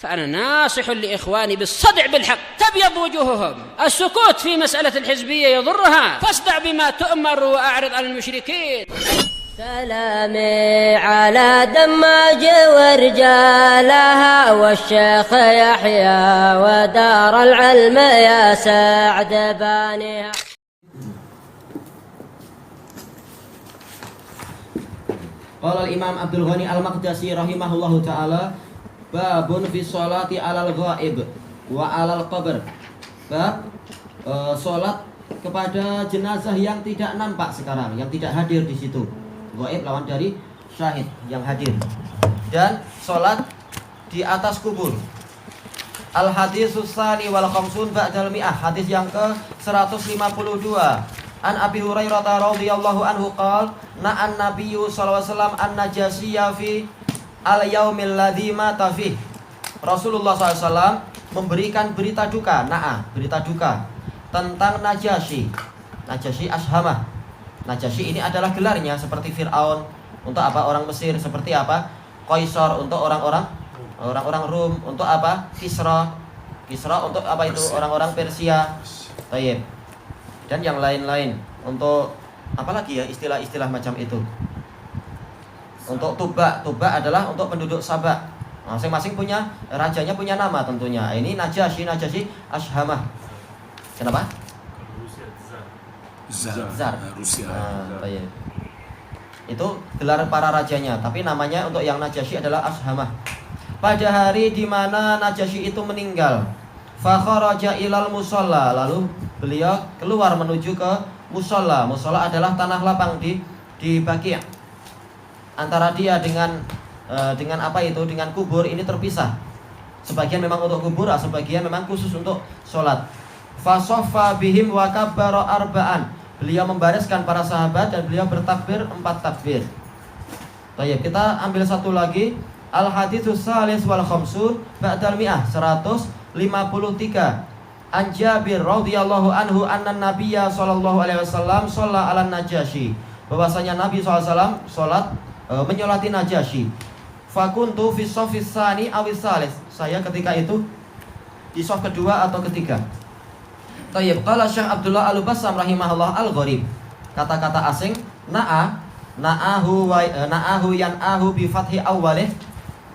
فأنا ناصح لإخواني بالصدع بالحق تبيض وجوههم. السكوت في مسألة الحزبية يضرها، فاصدع بما تؤمر وأعرض عن المشركين. سلامي على دماج ورجالها والشيخ يحيى ودار العلم يا سعد بانيها. Qala al-Imam Abdul Ghani Al-Maqdisi rahimahullahu taala, babun fi sholati alal ghaib wa alal qabr. Bab salat kepada jenazah yang tidak nampak sekarang, yang tidak hadir di situ. Ghaib lawan dari syahid, yang hadir. Dan salat di atas kubur. Al-haditsus tsani wal khamsun ba'dal mi'ah, hadis yang ke-152. An Abi Hurairah radhiyallahu anhu qala na'an nabiyyu sallallahu alaihi wasallam an-najasiyya fi al-yaumil ladzi mata fi. Rasulullah SAW memberikan berita duka, berita duka tentang Najasyi. Najasyi Ashamah. Najasyi ini adalah gelarnya, seperti Fir'aun untuk apa orang Mesir, seperti apa Qaisar untuk orang-orang Rum, untuk apa Kisra untuk apa itu orang-orang Persia. Tayyib. Dan yang lain-lain, untuk apalagi ya istilah-istilah macam itu. Untuk Tuba adalah untuk penduduk Sabah. Masing-masing punya rajanya, punya nama tentunya. Ini Najasyi Ashamah. Kenapa? Zar. Rusia. Itu gelar para rajanya, tapi namanya untuk yang Najasyi adalah Ashamah. Pada hari di mana Najasyi itu meninggal, fa kharaja ilal musalla, lalu beliau keluar menuju ke musalla. Musalla adalah tanah lapang di Baqi'. Antara dia dengan apa itu, dengan kubur ini terpisah. Sebagian memang untuk kubur, sebagian memang khusus untuk sholat. Fa shaffa bihim wa kabbara arba'an. Beliau membariskan para sahabat dan beliau bertakbir 4 takbir. Baik, kita ambil satu lagi. Al haditsus salis wal khamsun ba'dal mi'ah, 153. An Jabir radhiyallahu anhu anna nabiyya sallallahu alaihi wasallam shalla 'alan Najasyi. Bahwasanya Nabi SAW salat menyolati Najasyi. Fakuntu fi shaffis tsani aw tsalis. Saya ketika itu di shaf kedua atau ketiga. Tayyib, qala Syekh Abdullah Al-Bassam rahimahullah al-gharib. Kata-kata asing na'ahu yan'ahu bi fathi awwalih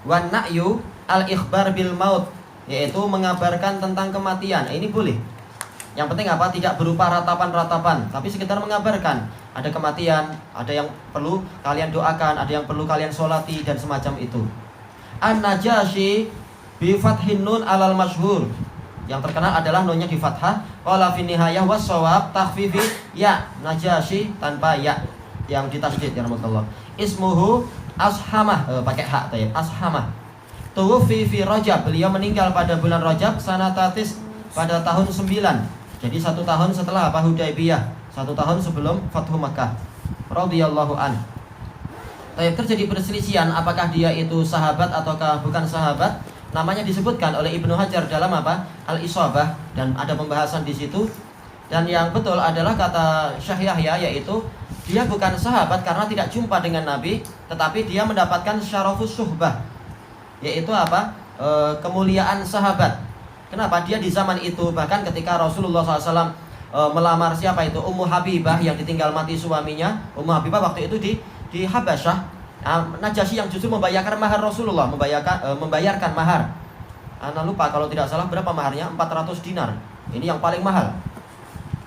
wa na'yu al-ikhbar bil maut, yaitu mengabarkan tentang kematian. Ini boleh. Yang penting apa? Tidak berupa ratapan-ratapan, tapi sekedar mengabarkan ada kematian, ada yang perlu kalian doakan, ada yang perlu kalian sholati dan semacam itu. An-Najasyi bi fathin nun alal masyhur. Yang terkenal adalah nunnya di fathah. Qala fi nihayah was shawab takhfifi ya, Najasyi tanpa ya yang ditasydid ya rahmatullah. Ismuhu Ashamah, pakai hak tadi, Ashamah. Tuwfi fi Rajab, beliau meninggal pada bulan Rajab sanatatis, pada tahun 9. Jadi 1 tahun setelah apa Hudaybiyah, 1 tahun sebelum Fathu Makkah. Radhiyallahu an. Terjadi perselisihan apakah dia itu sahabat ataukah bukan sahabat. Namanya disebutkan oleh Ibnu Hajar dalam apa? Al-Isabah, dan ada pembahasan di situ. Dan yang betul adalah kata Syekh Yahya, yaitu dia bukan sahabat karena tidak jumpa dengan Nabi, tetapi dia mendapatkan syarafus suhbah, yaitu apa? Kemuliaan sahabat. Kenapa? Dia di zaman itu, bahkan ketika Rasulullah SAW melamar siapa itu? Ummu Habibah yang ditinggal mati suaminya. Ummu Habibah waktu itu di Habasyah. Najasyi yang justru membayarkan mahar Rasulullah, membayarkan mahar. Ana lupa kalau tidak salah berapa maharnya, 400 dinar. Ini yang paling mahal.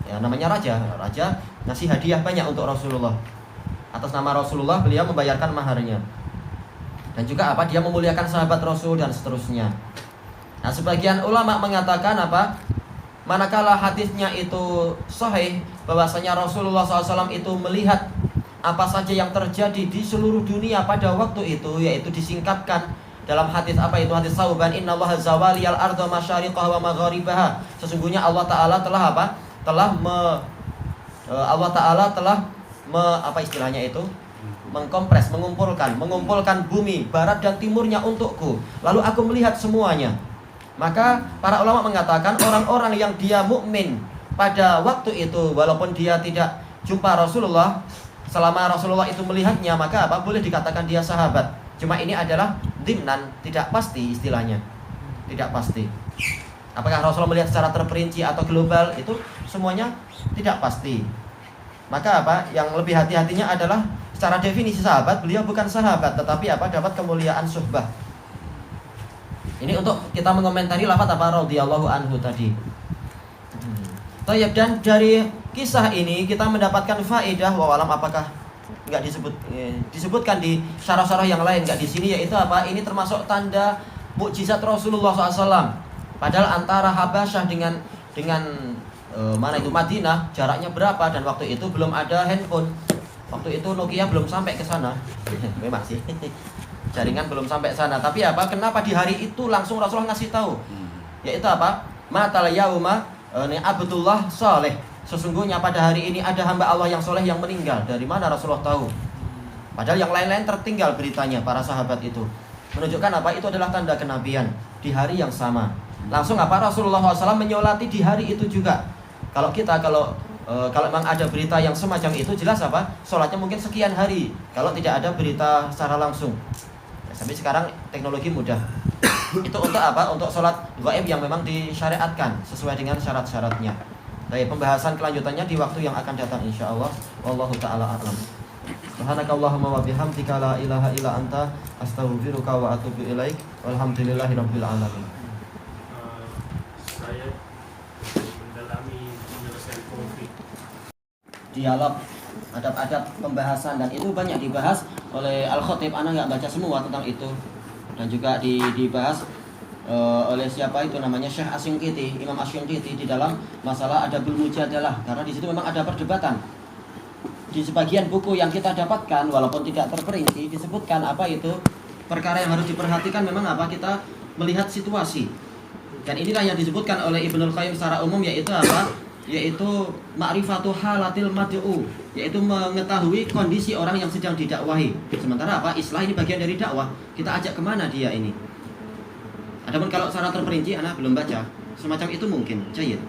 Ya, namanya raja ngasih hadiah banyak untuk Rasulullah. Atas nama Rasulullah beliau membayarkan maharnya. Dan juga apa? Dia memuliakan sahabat Rasul dan seterusnya. Nah, sebagian ulama mengatakan apa? Manakala hadisnya itu sahih, bahwasanya Rasulullah SAW itu melihat apa saja yang terjadi di seluruh dunia pada waktu itu, yaitu disingkatkan dalam hadis apa itu? Hadis Sauban, innallaha zawaliyal arda masyariqaha wa magharibaha. Sesungguhnya Allah Ta'ala telah apa? Allah Ta'ala telah apa istilahnya itu? Mengkompres, mengumpulkan bumi barat dan timurnya untukku. Lalu aku melihat semuanya. Maka para ulama mengatakan orang-orang yang dia mukmin pada waktu itu, walaupun dia tidak jumpa Rasulullah, selama Rasulullah itu melihatnya, maka apa? Boleh dikatakan dia sahabat. Cuma ini adalah dimnan, tidak pasti istilahnya. tidak pasti. Apakah Rasulullah melihat secara terperinci atau global, itu semuanya tidak pasti. Maka apa? Yang lebih hati-hatinya adalah secara definisi sahabat, beliau bukan sahabat, tetapi apa? Dapat kemuliaan suhbah. Ini untuk kita mengomentari lafaz apa? Radhiyallahu anhu tadi. Dan dari kisah ini kita mendapatkan faedah, wallahualam apakah nggak disebutkan di syarah-syarah yang lain, nggak di sini, yaitu apa? Ini termasuk tanda mukjizat Rasulullah SAW. Padahal antara Habasyah dengan mana itu Madinah jaraknya berapa, dan waktu itu belum ada handphone. Waktu itu Nokia belum sampai ke sana. Memang sih. Jaringan belum sampai sana. Tapi apa? Kenapa di hari itu langsung Rasulullah ngasih tahu? Yaitu apa? Matal yauma Abdullah soleh. Sesungguhnya pada hari ini ada hamba Allah yang soleh yang meninggal. Dari mana Rasulullah tahu? Padahal yang lain-lain tertinggal beritanya, para sahabat itu. Menunjukkan apa? Itu adalah tanda kenabian di hari yang sama. Langsung apa? Rasulullah SAW menyolati di hari itu juga. Kalau memang ada berita yang semacam itu, jelas apa? Sholatnya mungkin sekian hari. Kalau tidak ada berita secara langsung. Sampai sekarang teknologi mudah. Itu untuk apa? Untuk sholat gaib yang memang disyariatkan sesuai dengan syarat-syaratnya. Baik, pembahasan kelanjutannya di waktu yang akan datang insyaallah. Wallahu taala a'lam. Subhanakallahumma wa bihamdika la ilaha illa anta astaghfiruka wa atubu ilaik. Walhamdulillahirabbil alamin. Saya mendalami penyelesaian konflik. Dialog, adab-adab pembahasan, dan itu banyak dibahas oleh Al-Khatib. Ana nggak baca semua tentang itu, dan juga dibahas oleh siapa itu namanya Syekh Asy-Syanqiti, Imam Asy-Syanqiti di dalam masalah adabul mujadalah, karena di situ memang ada perdebatan. Di sebagian buku yang kita dapatkan, walaupun tidak terperinci, disebutkan apa itu perkara yang harus diperhatikan memang apa, kita melihat situasi. Dan inilah yang disebutkan oleh Ibnul Qayyim secara umum, yaitu apa? Yaitu ma'rifatu halatil mad'u, yaitu mengetahui kondisi orang yang sedang didakwahi. Sementara apa? Islah ini bagian dari dakwah. Kita ajak kemana dia ini? Adapun kalau secara terperinci, anak belum baca. Semacam itu mungkin, jayid.